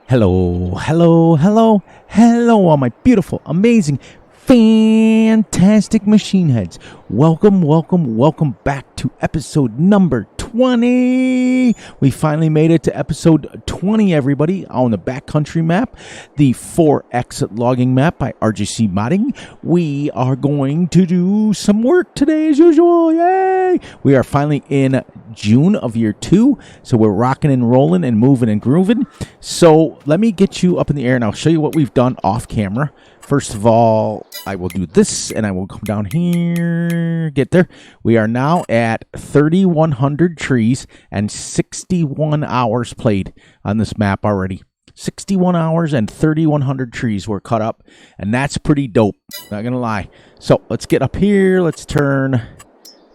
Hello, hello, hello, hello, all my beautiful, amazing, fantastic machine heads. Welcome, welcome, welcome back to episode number 20. We finally made it to episode 20, everybody, on the backcountry map, the 4X logging map by RGC Modding. We are going to do some work today as usual. Yay! We are finally in June of year 2, so we're rocking and rolling and moving and grooving. So let me get you up in the air and I'll show you what we've done off camera. First of all, I will do this and I will come down here, get there. We are now at 3,100 trees and 61 hours played on this map already. 61 hours and 3,100 trees were cut up, and that's pretty dope, not gonna lie. So let's get up here, let's turn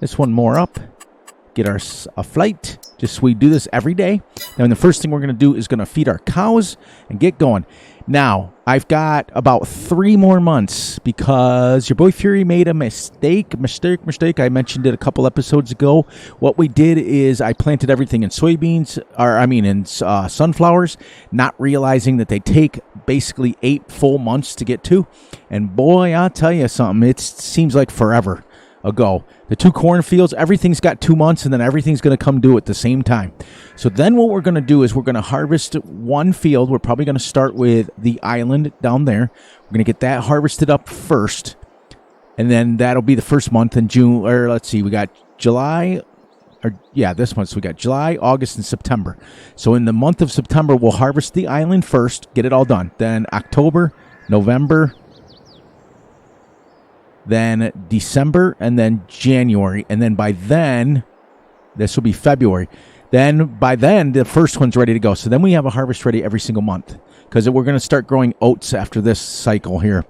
this one more up, get our a flight. Just we do this every day. Now the first thing we're going to do is going to feed our cows and get going. Now I've got about 3 more months because your boy Fury made a mistake. I mentioned it a couple episodes ago. What we did is I planted everything in soybeans, in sunflowers, not realizing that they take basically 8 full months to get to. And boy, I'll tell you something, it seems like forever ago. The 2 cornfields, everything's got 2 months, and then everything's going to come due at the same time. So then what we're going to do is we're going to harvest one field. We're probably going to start with the island down there. We're going to get that harvested up first, and then that'll be the first month in June. Or let's see, we got July, this month. So we got July, August, and September. So in the month of September, we'll harvest the island first, get it all done. Then October, November, then December, and then January, and then by then, this will be February. Then by then, the first one's ready to go. So then we have a harvest ready every single month because we're going to start growing oats after this cycle here.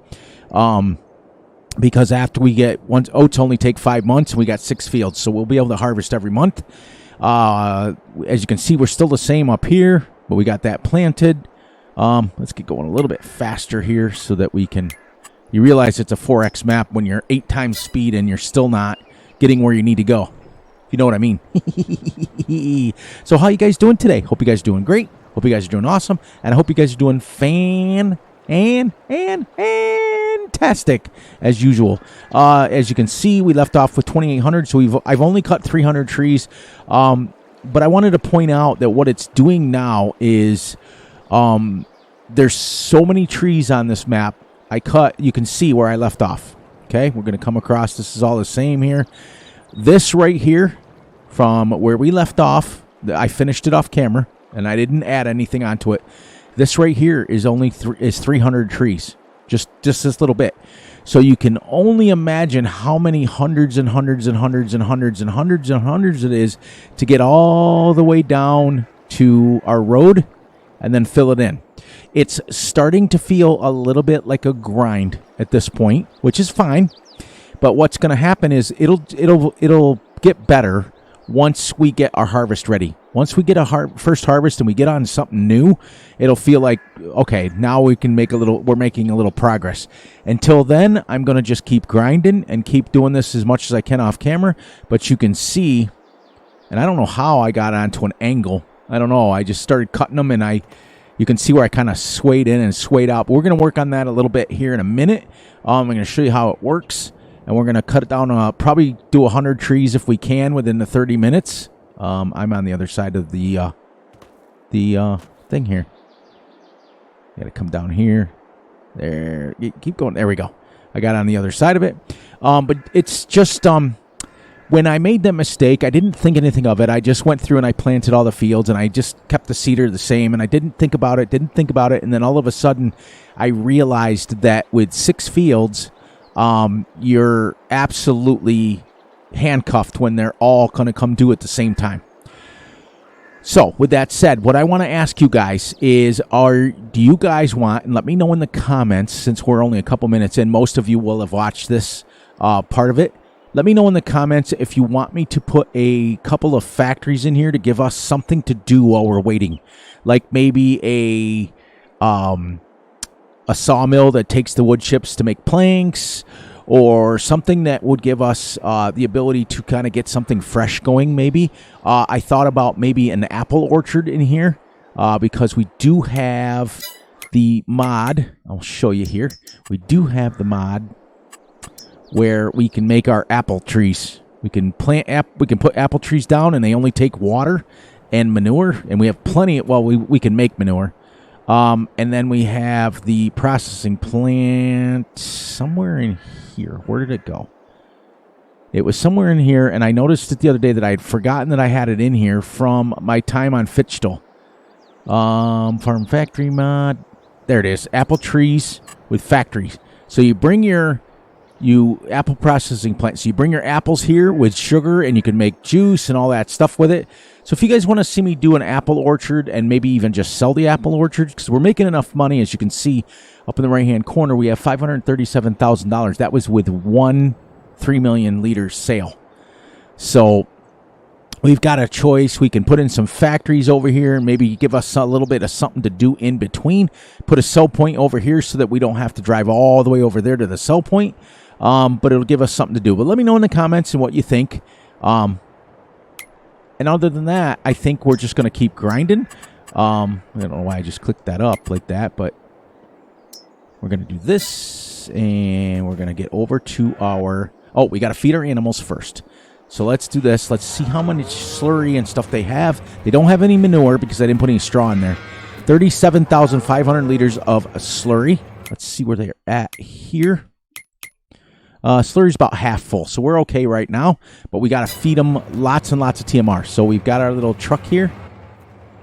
Because after we get oats only take 5 months, and we got 6 fields, so we'll be able to harvest every month. As you can see, we're still the same up here, but we got that planted. Let's get going a little bit faster here so that we can. You realize it's a 4X map when you're 8 times speed and you're still not getting where you need to go. You know what I mean? So how you guys doing today? Hope you guys are doing great. Hope you guys are doing awesome. And I hope you guys are doing fantastic as usual. As you can see, we left off with 2,800. So I've only cut 300 trees. But I wanted to point out that what it's doing now is there's so many trees on this map. You can see where I left off. Okay, we're going to come across. This is all the same here. This right here, from where we left off, I finished it off camera, and I didn't add anything onto it. This right here is only 300 trees, just this little bit. So you can only imagine how many hundreds and hundreds and hundreds and hundreds and hundreds and hundreds it is to get all the way down to our road and then fill it in. It's starting to feel a little bit like a grind at this point, which is fine. But what's going to happen is it'll get better once we get our harvest ready. Once we get a first harvest and we get on something new, it'll feel like, okay, now we're making a little progress. Until then, I'm going to just keep grinding and keep doing this as much as I can off camera. But you can see, and I don't know how I got onto an angle. I don't know. I just started cutting them, and you can see where I kind of swayed in and swayed out. But we're going to work on that a little bit here in a minute. I'm going to show you how it works. And we're going to cut it down, probably do 100 trees if we can within the 30 minutes. I'm on the other side of the thing here. Got to come down here. There. Keep going. There we go. I got on the other side of it. But it's just when I made that mistake, I didn't think anything of it. I just went through and I planted all the fields, and I just kept the cedar the same, and I didn't think about it. And then all of a sudden, I realized that with 6 fields, you're absolutely handcuffed when they're all going to come due at the same time. So with that said, what I want to ask you guys is, do you guys want, and let me know in the comments, since we're only a couple minutes in, most of you will have watched this part of it. Let me know in the comments if you want me to put a couple of factories in here to give us something to do while we're waiting. Like maybe a sawmill that takes the wood chips to make planks, or something that would give us the ability to kind of get something fresh going maybe. I thought about maybe an apple orchard in here. because we do have the mod. I'll show you here. We do have the mod where we can make our apple trees. We can put apple trees down, and they only take water and manure, and we have plenty. Well, we can make manure. And then we have the processing plant somewhere in here. Where did it go? It was somewhere in here, and I noticed it the other day that I had forgotten that I had it in here from my time on Fs22. Farm factory mod. There it is. Apple trees with factories. So you bring your apple processing plant. So you bring your apples here with sugar, and you can make juice and all that stuff with it. So if you guys want to see me do an apple orchard and maybe even just sell the apple orchard, because we're making enough money, as you can see up in the right-hand corner, we have $537,000. That was with one 3 million liter sale. So we've got a choice. We can put in some factories over here and maybe give us a little bit of something to do in between. Put a sell point over here so that we don't have to drive all the way over there to the sell point. But it'll give us something to do. But let me know in the comments and what you think. And other than that, I think we're just going to keep grinding. I don't know why I just clicked that up like that, but we're going to do this, and we're going to get over to our... Oh, we got to feed our animals first. So let's do this. Let's see how much slurry and stuff they have. They don't have any manure because I didn't put any straw in there. 37,500 liters of slurry. Let's see where they're at here. Slurry's about half full, so we're okay right now. But we got to feed them lots and lots of TMR. So we've got our little truck here.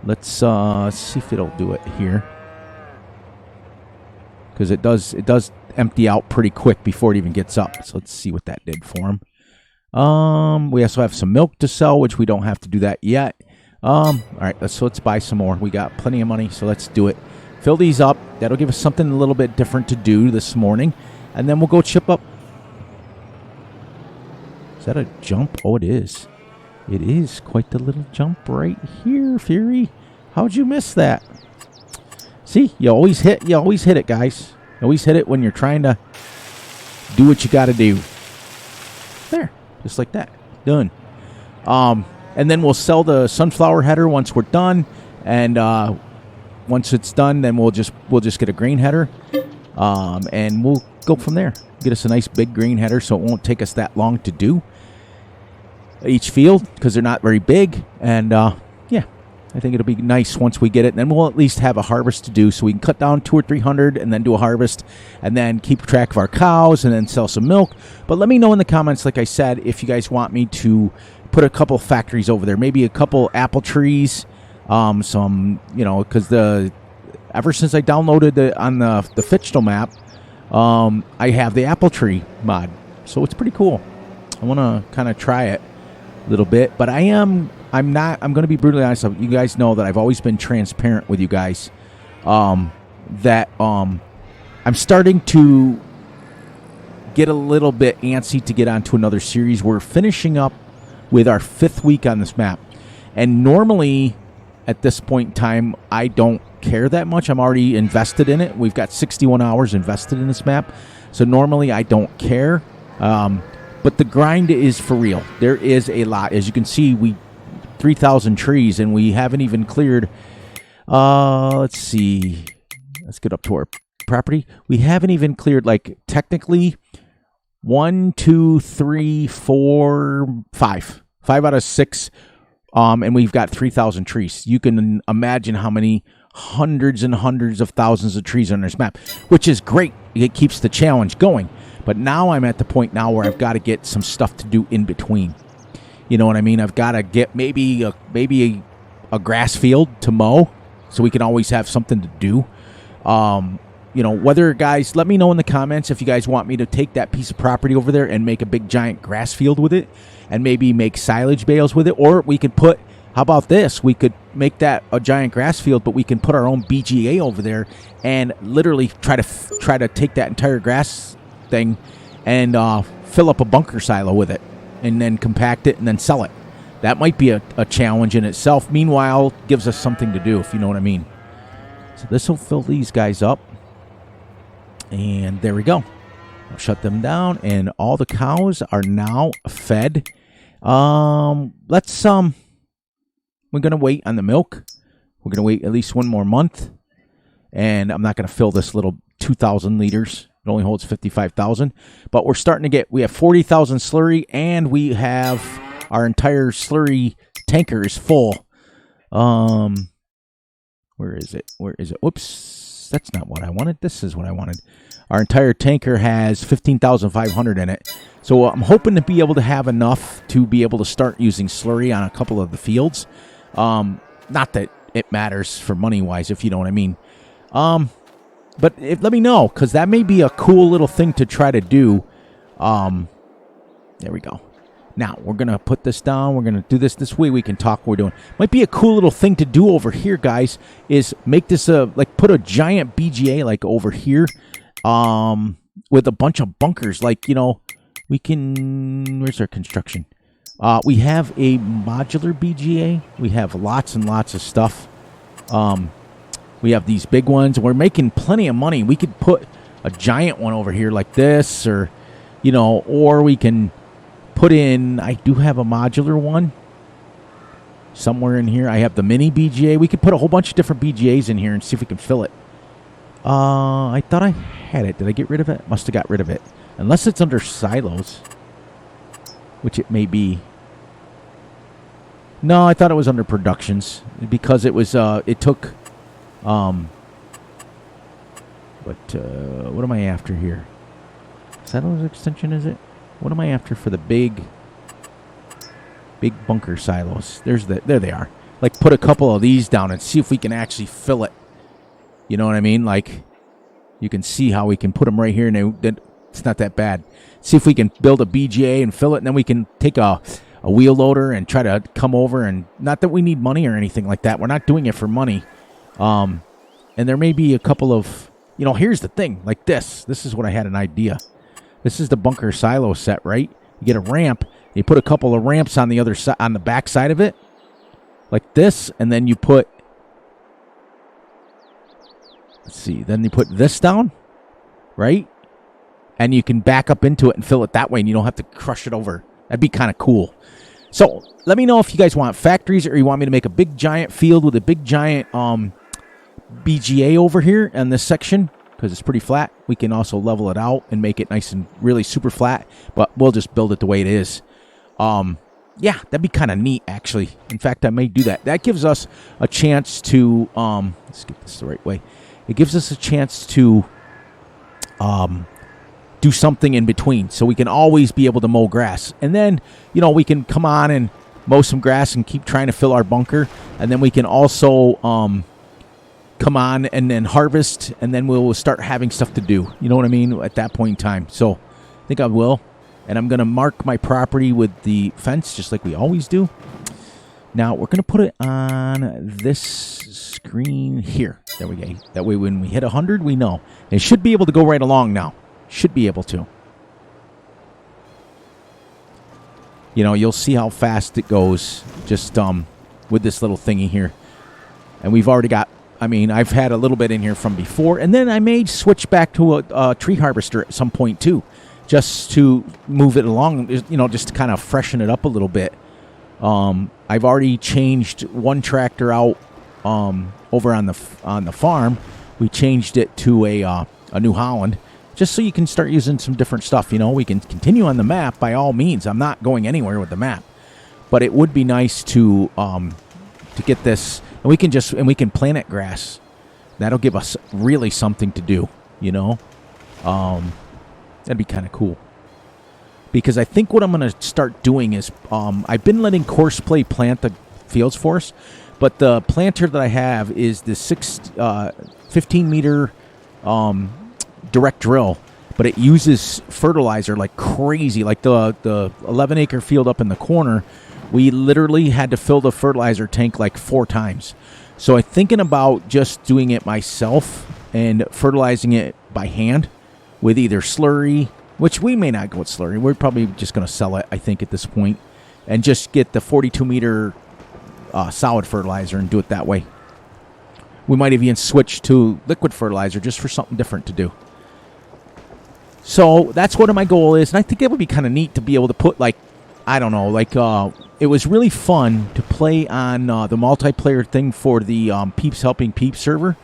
Let's see if it'll do it here, because it does empty out pretty quick before it even gets up. So let's see what that did for them. We also have some milk to sell, which we don't have to do that yet. All right, let's buy some more. We got plenty of money, so let's do it. Fill these up. That'll give us something a little bit different to do this morning, and then we'll go chip up. Is that a jump? Oh, it is. It is quite the little jump right here, Fury. How'd you miss that? See, you always hit it, guys. You always hit it when you're trying to do what you got to do. There, just like that. Done. And then we'll sell the sunflower header once we're done, and once it's done, then we'll just get a grain header, and we'll go from there. Get us a nice big grain header, so it won't take us that long to do each field because they're not very big. And yeah, I think it'll be nice once we get it. And then we'll at least have a harvest to do, so we can cut down 200 or 300 and then do a harvest, and then keep track of our cows and then sell some milk. But let me know in the comments, like I said, if you guys want me to put a couple factories over there, maybe a couple apple trees, some, because ever since I downloaded on the Fs22 map, I have the apple tree mod, so it's pretty cool. I want to kind of try it a little bit, but I'm going to be brutally honest. You guys know that I've always been transparent with you guys, that I'm starting to get a little bit antsy to get onto another series. We're finishing up with our 5th week on this map, and normally at this point in time, I don't care that much. I'm already invested in it. We've got 61 hours invested in this map, so normally I don't care. But the grind is for real. There is a lot. As you can see, 3,000 trees, and we haven't even cleared. Let's see. Let's get up to our property. We haven't even cleared, like, technically 1, 2, 3, 4, 5 out of 6. And we've got 3,000 trees. You can imagine how many hundreds and hundreds of thousands of trees on this map, which is great. It keeps the challenge going. But now I'm at the point now where I've got to get some stuff to do in between. You know what I mean? I've got to get maybe a grass field to mow, so we can always have something to do. Whether, guys, let me know in the comments if you guys want me to take that piece of property over there and make a big giant grass field with it, and maybe make silage bales with it. Or we could put, how about this? We could make that a giant grass field, but we can put our own BGA over there and literally try to take that entire grass thing and fill up a bunker silo with it, and then compact it and then sell it. That might be a challenge in itself. Meanwhile, gives us something to do, if you know what I mean. So this will fill these guys up. And there we go. I'll shut them down, and all the cows are now fed. We're gonna wait on the milk. We're going to wait at least one more month. And I'm not going to fill this little 2,000 liters. It only holds 55,000. But we're starting to get, we have 40,000 slurry, and we have our entire slurry tanker is full. Where is it? Where is it? Whoops. That's not what I wanted. This is what I wanted. Our entire tanker has 15,500 in it. So I'm hoping to be able to have enough to be able to start using slurry on a couple of the fields. Not that it matters for money-wise, if you know what I mean. But let me know, because that may be a cool little thing to try to do. There we go. Now, we're going to put this down. We're going to do this way. We can talk what we're doing. Might be a cool little thing to do over here, guys, is make this like put a giant BGA like over here with a bunch of bunkers. Like, you know, we can... Where's our construction? We have a modular BGA. We have lots and lots of stuff. We have these big ones. We're making plenty of money. We could put a giant one over here like this, or, you know, or we can put in, I do have a modular one somewhere in here. I have the mini BGA. We could put a whole bunch of different BGAs in here and see if we can fill it. I thought I had it. Did I get rid of it? Must have got rid of it. Unless it's under silos, which it may be. No, I thought it was under productions because it was, it took, what am I after here? Silos extension, is it? What am I after for the big bunker silos? There they are. Like, put a couple of these down and see if we can actually fill it. You know what I mean? Like, you can see how we can put them right here, and it's not that bad. See if we can build a BGA and fill it, and then we can take a wheel loader and try to come over. And not that we need money or anything like that. We're not doing it for money. And there may be a couple of, you know, here's the thing. Like this. This is what I had an idea. This is the bunker silo set, right? You get a ramp. You put a couple of ramps on the other side, on the back side of it, like this, and then you put. Let's see. Then you put this down, right? And you can back up into it and fill it that way, and you don't have to crush it over. That'd be kind of cool. So let me know if you guys want factories or you want me to make a big giant field with a big giant BGA over here in this section. Because it's pretty flat. We can also level it out and make it nice and really super flat. But we'll just build it the way it is. Yeah, that'd be kind of neat, actually. In fact, I may do that. That gives us a chance to... let's get this the right way. It gives us a chance to do something in between. So we can always be able to mow grass. And then, you know, we can come on and mow some grass and keep trying to fill our bunker. And then we can also... come on and then harvest, and then we'll start having stuff to do. You know what I mean? At that point in time. So I think I will. And I'm going to mark my property with the fence, just like we always do. Now we're going to put it on this screen here. There we go. That way when we hit 100, we know. It should be able to go right along now. Should be able to. You know, you'll see how fast it goes just with this little thingy here. And we've already got, I mean, I've had a little bit in here from before, and then I may switch back to a tree harvester at some point too, just to move it along, you know, just to kind of freshen it up a little bit. I've already changed one tractor out over on the farm. We changed it to a New Holland, just so you can start using some different stuff. You know, we can continue on the map by all means. I'm not going anywhere with the map, but it would be nice to get this. And we can plant it grass. That'll give us really something to do, you know. That'd be kind of cool. Because I think what I'm going to start doing is, I've been letting Courseplay plant the fields for us, but the planter that I have is the 15 meter direct drill, but it uses fertilizer like crazy. Like the 11-acre field up in the corner, we literally had to fill the fertilizer tank like 4 times. So I'm thinking about just doing it myself and fertilizing it by hand with either slurry, which we may not go with slurry. We're probably just going to sell it, I think, at this point, and just get the 42-meter solid fertilizer and do it that way. We might even switch to liquid fertilizer just for something different to do. So that's what my goal is, and I think it would be kind of neat to be able to put, like, I don't know, like it was really fun to play on the multiplayer thing for the Peeps Helping Peeps server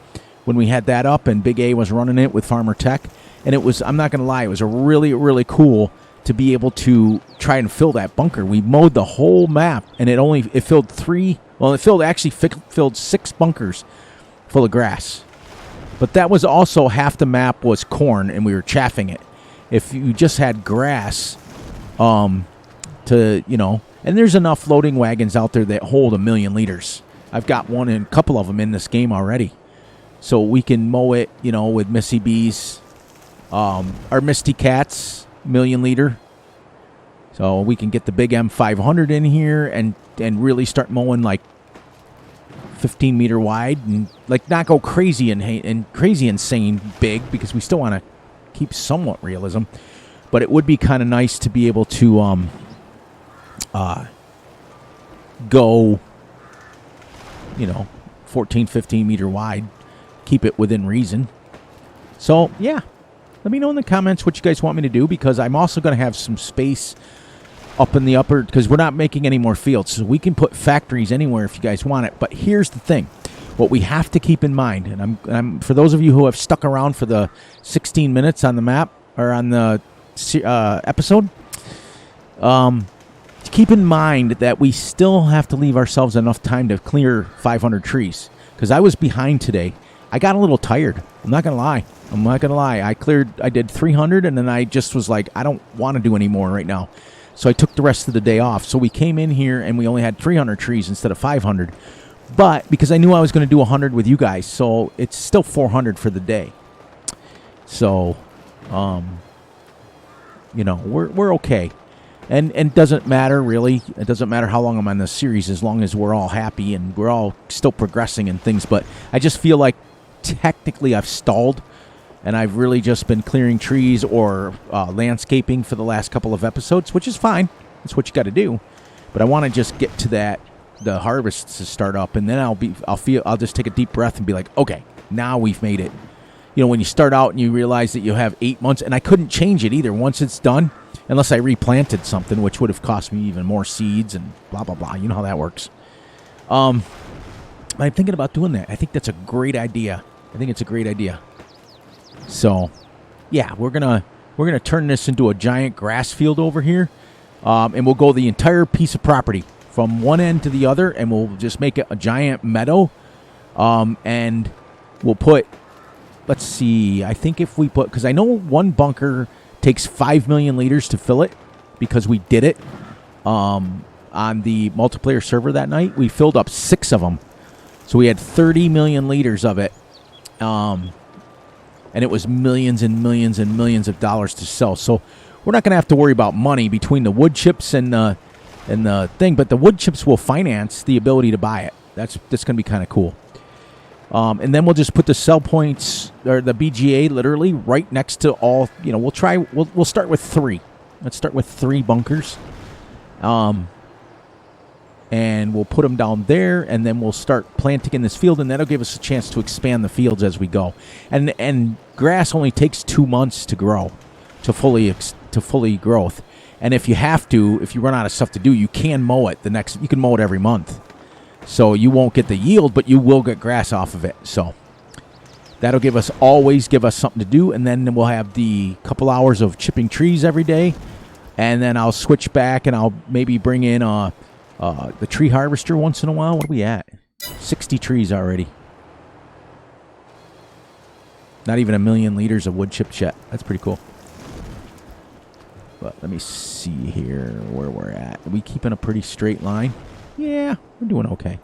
when we had that up and Big A was running it with Farmer Tech. And it was, I'm not going to lie, it was a really, really cool to be able to try and fill that bunker. We mowed the whole map, and it filled filled 6 bunkers full of grass. But that was also half the map was corn, and we were chaffing it. If you just had grass, and there's enough loading wagons out there that hold 1 million liters. I've got one and a couple of them in this game already. So we can mow it, with Missy Bees, our Misty Cats, 1 million liter. So we can get the big M500 in here and really start mowing like 15 meter wide and like not go crazy and crazy insane big, because we still want to keep somewhat realism. But it would be kind of nice to be able to go 14, 15 meter wide, keep it within reason. So yeah, let me know in the comments what you guys want me to do, because I'm also going to have some space up in the upper, because we're not making any more fields, so we can put factories anywhere if you guys want it. But here's the thing, what we have to keep in mind, and I'm for those of you who have stuck around for the 16 minutes on the map or on the episode, keep in mind that we still have to leave ourselves enough time to clear 500 trees, because I was behind today. I got a little tired. I'm not gonna lie. I did 300, and then I just was like, I don't want to do any more right now. So I took the rest of the day off. So we came in here and we only had 300 trees instead of 500. But because I knew I was going to do 100 with you guys, so it's still 400 for the day. So, we're okay. And it doesn't matter, really. It doesn't matter how long I'm on this series, as long as we're all happy and we're all still progressing and things. But I just feel like technically I've stalled, and I've really just been clearing trees or landscaping for the last couple of episodes, which is fine. That's what you got to do. But I want to just get to the harvest to start up, and then I'll just take a deep breath and be like, okay, now we've made it. When you start out and you realize that you have 8 months, and I couldn't change it either once it's done, unless I replanted something, which would have cost me even more seeds and blah, blah, blah. You know how that works. I'm thinking about doing that. I think that's a great idea. So, yeah, we're gonna turn this into a giant grass field over here, and we'll go the entire piece of property from one end to the other, and we'll just make it a giant meadow, and we'll put, let's see, I think if we put, because I know one bunker takes 5 million liters to fill it, because we did it on the multiplayer server that night. We filled up 6 of them, so we had 30 million liters of it. And it was millions and millions and millions of dollars to sell. So we're not going to have to worry about money between the wood chips and the thing, but the wood chips will finance the ability to buy it. That's going to be kind of cool. And then we'll just put the sell points, or the BGA, literally right next to all. We'll start with 3. Let's start with 3 bunkers. And we'll put them down there, and then we'll start planting in this field, and that'll give us a chance to expand the fields as we go. And grass only takes 2 months to grow, to fully growth. And if you run out of stuff to do, you can mow it you can mow it every month. So you won't get the yield, but you will get grass off of it. So that'll always give us something to do, and then we'll have the couple hours of chipping trees every day, and then I'll switch back and I'll maybe bring in the tree harvester once in a while. What are we at? 60 trees already. Not even 1 million liters of wood chipped yet. That's pretty cool. But let me see here where we're at. Are we keeping a pretty straight line? Yeah, we're doing okay.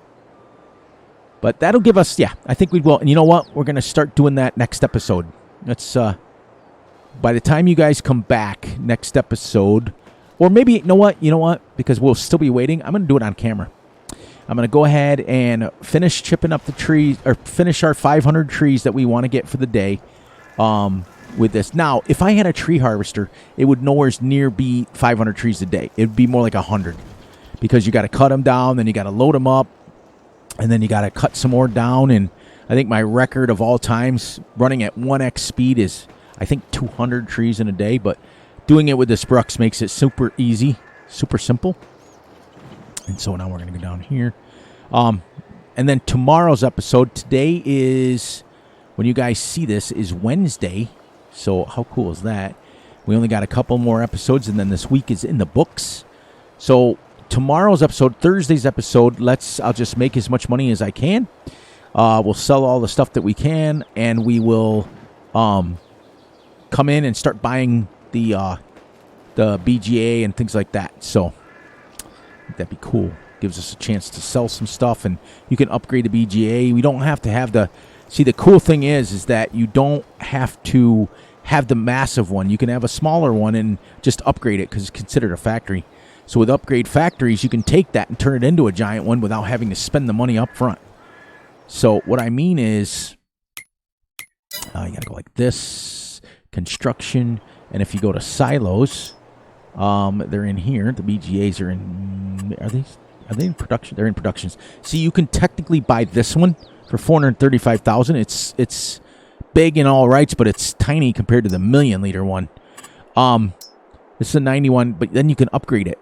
But that'll give us, I think we will. And you know what? We're going to start doing that next episode. That's, by the time you guys come back next episode, or maybe, you know what? Because we'll still be waiting. I'm going to do it on camera. I'm going to go ahead and finish chipping up the trees, or finish our 500 trees that we want to get for the day with this. Now, if I had a tree harvester, it would nowhere near be 500 trees a day. It would be more like 100, because you got to cut them down, then you got to load them up, and then you got to cut some more down. And I think my record of all times running at 1x speed is, I think, 200 trees in a day, but doing it with the Sprux makes it super easy. Super simple. And so now we're going to go down here. And then tomorrow's episode, today is, when you guys see this, is Wednesday. So how cool is that? We only got a couple more episodes, and then this week is in the books. So tomorrow's episode, Thursday's episode, I'll just make as much money as I can. We'll sell all the stuff that we can, and we will come in and start buying the BGA and things like that. So I think that'd be cool. Gives us a chance to sell some stuff, and you can upgrade the BGA. We don't have to have the cool thing is that you don't have to have the massive one. You can have a smaller one and just upgrade it because it's considered a factory. So with upgrade factories, you can take that and turn it into a giant one without having to spend the money up front. So what I mean is, you got to go like this, construction, and if you go to silos, they're in here. The BGAs are in, are they in production? They're in productions. See, you can technically buy this one for $435,000. It's big in all rights, but it's tiny compared to the 1,000,000 liter one. This is a 91, but then you can upgrade it.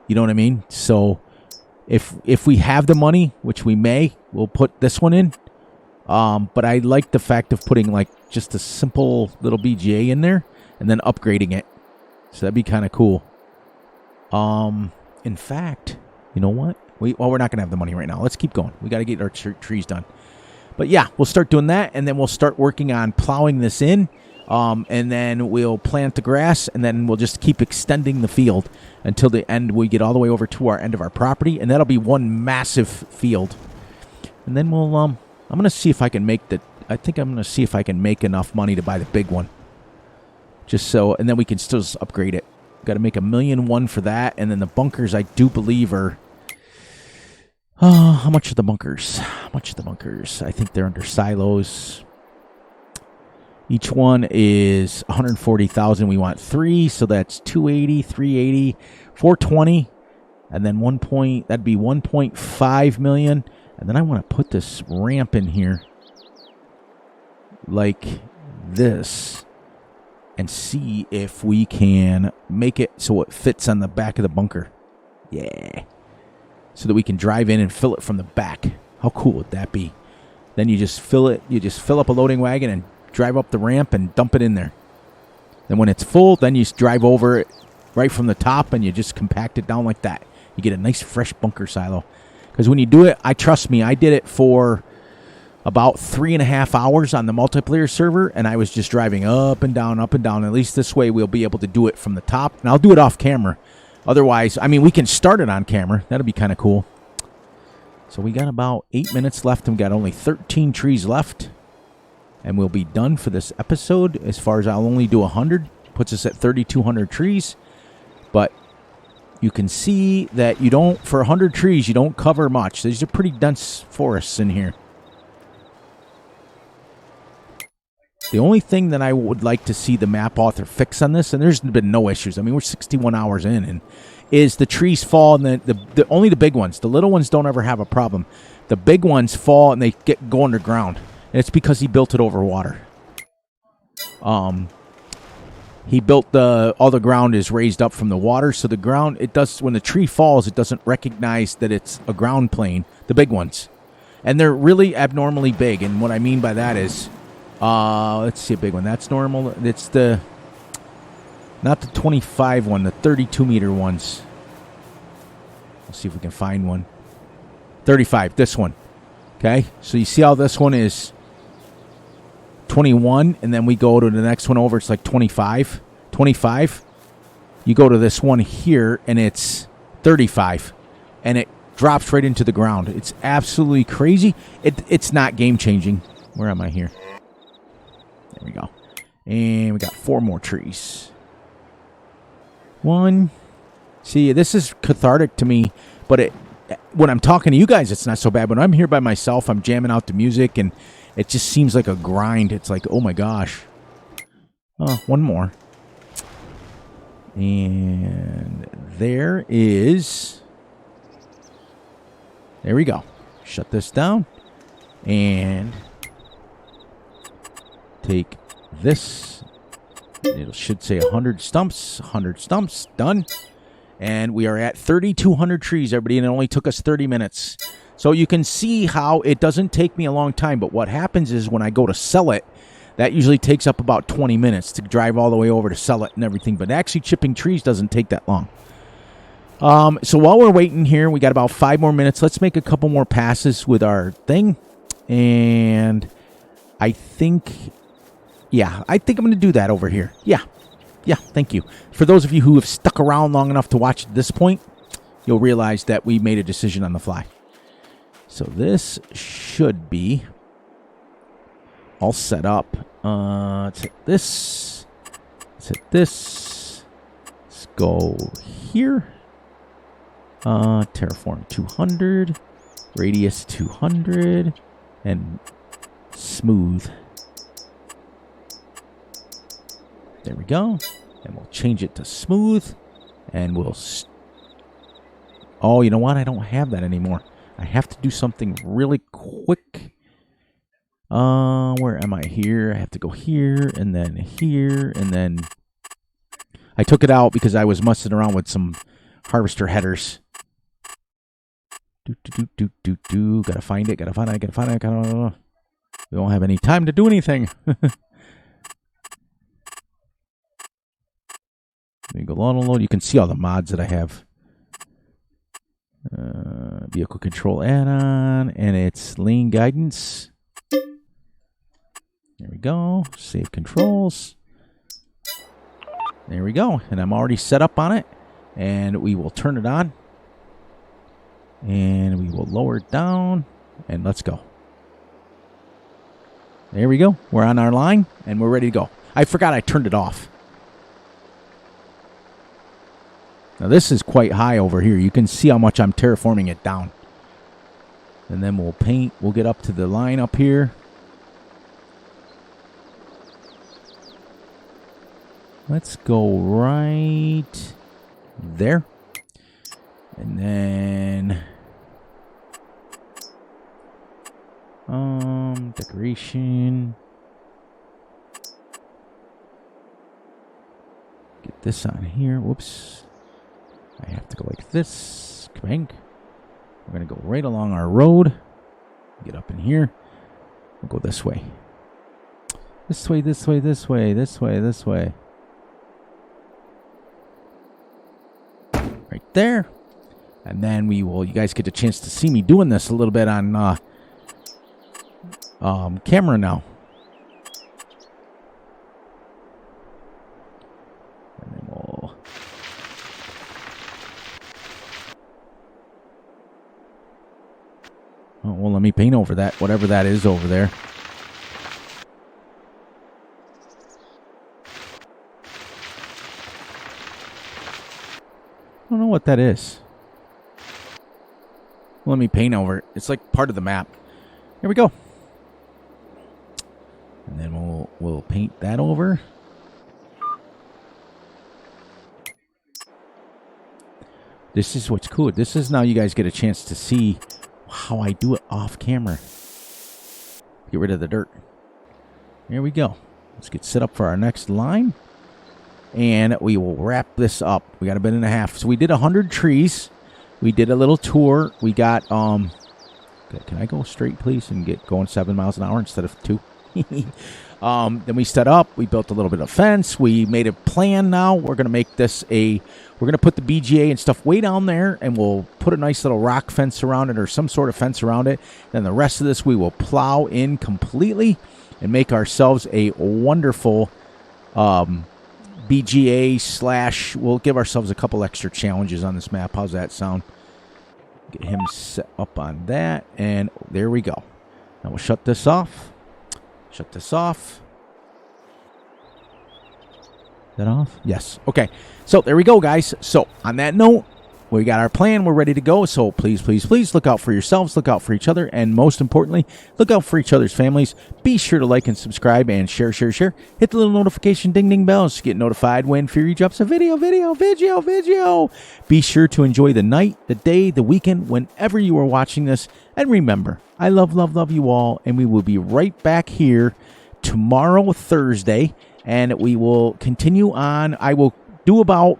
You know what I mean? So if we have the money, which we may, we'll put this one in. But I like the fact of putting like just a simple little BGA in there and then upgrading it. So that'd be kind of cool. In fact, you know what? We're not going to have the money right now. Let's keep going. We got to get our trees done. But yeah, we'll start doing that, and then we'll start working on plowing this in, and then we'll plant the grass, and then we'll just keep extending the field until the end. We get all the way over to our end of our property, and that'll be one massive field. And then we'll, I'm going to see if I can make I think I'm going to see if I can make enough money to buy the big one. Just so, and then we can still just upgrade it. Got to make $1,000,001 for that, and then the bunkers I do believe are. How much are the bunkers? How much are the bunkers? I think they're under silos. Each one is $140,000. We want 3, so that's $280, $380, $420, and then that'd be $1.5 million. And then I want to put this ramp in here like this and see if we can make it so it fits on the back of the bunker. Yeah. So that we can drive in and fill it from the back. How cool would that be? Then you just fill it. You just fill up a loading wagon and drive up the ramp and dump it in there. Then when it's full, then you drive over it right from the top and you just compact it down like that. You get a nice fresh bunker silo. Because when you do it, trust me, I did it for about 3.5 hours on the multiplayer server, and I was just driving up and down, up and down. At least this way we'll be able to do it from the top. And I'll do it off camera. Otherwise, I mean, we can start it on camera. That'll be kind of cool. So we got about 8 minutes left, and we got only 13 trees left. And we'll be done for this episode. As far as I'll only do 100. Puts us at 3,200 trees. But you can see that for 100 trees, you don't cover much. These are pretty dense forests in here. The only thing that I would like to see the map author fix on this, and there's been no issues. I mean, we're 61 hours in, and is the trees fall, and only the big ones. The little ones don't ever have a problem. The big ones fall, and they go underground. And it's because he built it over water. He built all the ground is raised up from the water, so the ground, when the tree falls, it doesn't recognize that it's a ground plane, the big ones. And they're really abnormally big, and what I mean by that is, let's see a big one. That's normal. It's not the 25 one, the 32 meter ones. Let's see if we can find one. 35, this one. Okay, so you see how this one is 21, and then we go to the next one over, it's like 25. 25. You go to this one here, and it's 35, and it drops right into the ground. It's absolutely crazy. It's not game-changing. Where am I here? There we go. And we got 4 more trees. 1. See, this is cathartic to me, but when I'm talking to you guys, it's not so bad. When I'm here by myself, I'm jamming out the music, and it just seems like a grind. It's like, oh my gosh. Oh, 1 more. And there we go. Shut this down. And take this. It should say 100 stumps. 100 stumps. Done. And we are at 3,200 trees, everybody, and it only took us 30 minutes. So you can see how it doesn't take me a long time, but what happens is when I go to sell it, that usually takes up about 20 minutes to drive all the way over to sell it and everything. But actually chipping trees doesn't take that long. So while we're waiting here, we got about 5 more minutes. Let's make a couple more passes with our thing. And I think I'm going to do that over here. Yeah, thank you. For those of you who have stuck around long enough to watch at this point, you'll realize that we made a decision on the fly. So this should be all set up. Let's hit this. Let's hit this. Let's go here. Terraform 200. Radius 200. And smooth. There we go. And we'll change it to smooth. And we'll... Oh, you know what? I don't have that anymore. I have to do something really quick. Where am I here? I have to go here, and then I took it out because I was messing around with some harvester headers. Gotta find it. We don't have any time to do anything. There you go, load. You can see all the mods that I have. Vehicle control add-on, and it's lane guidance. There we go. Save controls. There we go. And I'm already set up on it. And we will turn it on. And we will lower it down. And let's go. There we go. We're on our line. And we're ready to go. I forgot I turned it off. Now this is quite high over here. You can see how much I'm terraforming it down. And then we'll paint. We'll get up to the line up here. Let's go right there. And then decoration. Get this on here. Whoops. I have to go like this. Kabang. We're going to go right along our road. Get up in here. We'll go this way. This way, this way, this way, this way, this way. Right there. And then we will, you guys get a chance to see me doing this a little bit on camera now. And then we'll... Oh, well, let me paint over that, whatever that is over there. I don't know what that is. Let me paint over it. It's like part of the map. Here we go. And then we'll paint that over. This is what's cool. This is now you guys get a chance to see how I do it off camera. Get rid of the dirt. Here we go. Let's get set up for our next line. And we will wrap this up. We got a minute and a half. So we did 100 trees. We did a little tour. We got, can I go straight, please, and get going 7 miles an hour instead of 2? Then we set up. We built a little bit of fence. We made a plan now. We're going to make this we're going to put the BGA and stuff way down there, and we'll put a nice little rock fence around it or some sort of fence around it. Then the rest of this we will plow in completely and make ourselves a wonderful BGA / we'll give ourselves a couple extra challenges on this map. How's that sound? Get him set up on that, and there we go. Now we'll shut this off. Shut this off. Is that off? Yes. Okay. So there we go, guys. So on that note, we got our plan. We're ready to go. So please, please, please look out for yourselves. Look out for each other. And most importantly, look out for each other's families. Be sure to like and subscribe and share. Hit the little notification ding bells to get notified when Fury drops a video. Be sure to enjoy the night, the day, the weekend, whenever you are watching this. And remember, I love you all. And we will be right back here tomorrow, Thursday. And we will continue on. I will do about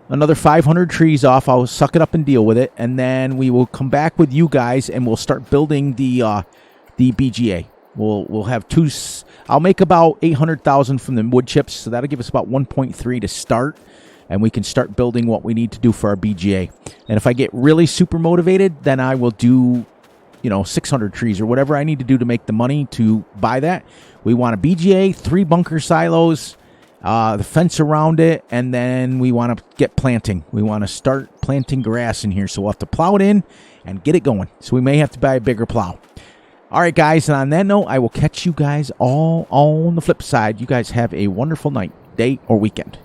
another 500 trees off. I'll suck it up and deal with it, and then we will come back with you guys, and we'll start building the BGA. We'll have two. I'll make about 800,000 from the wood chips, so that'll give us about 1.3 to start, and we can start building what we need to do for our BGA. And if I get really super motivated, then I will do, 600 trees or whatever I need to do to make the money to buy that. We want a BGA, 3 bunker silos, the fence around it, and then we want to get planting. We want to start planting grass in here, so we'll have to plow it in and get it going. So we may have to buy a bigger plow. All right, guys, and on that note, I will catch you guys all on the flip side. You guys have a wonderful night, day, or weekend.